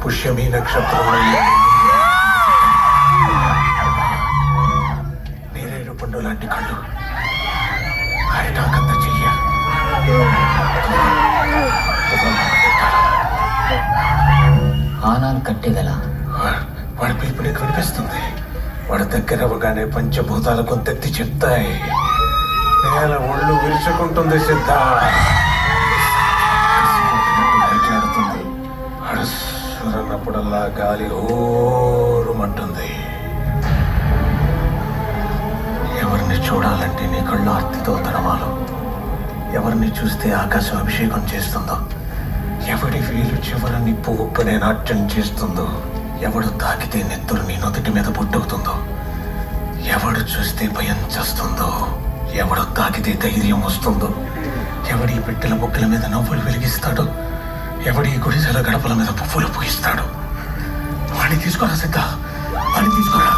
పుష్యమి నక్షత్రంలో నేరేడు పండు లాంటి కళ్ళు, అరిటాకంత చెయ్య, ఆనాన్ కట్టెగల వాడి పిలుపు నీకు వినిపిస్తుంది. వాడి దగ్గర అవగానే పంచభూతాల కొంతెత్తి చెప్తాయి. నేల ఒళ్ళు విరుచుకుంటుంది సిద్ధ. మాట్లాడుతుంది. అడుసురన్నప్పుడల్లా గాలి ఓరుమంటుంది. ఎవరిని చూడాలంటే నీ కళ్ళు ఆర్తితో తడమాలు. ఎవరిని చూస్తే ఆకాశం అభిషేకం చేస్తుందో, ఎవడి వీలు చివర నిప్పు ఉప్పునే నాట్యం చేస్తుందో, ఎవడు తాకితే నెత్తురు నీ నొదటి మీద పుట్టుకుతుందో, ఎవడు చూస్తే భయం చేస్తుందో, ఎవడు తాకితే ధైర్యం వస్తుందో, ఎవడి పెట్టెల బొక్కల మీద నవ్వులు వెలిగిస్తాడో, ఎవడి గుడిసెల గడపల మీద పువ్వులు పూయిస్తాడో వాడిని తీసుకోరా సిద్ధ, వాడిని తీసుకోరా.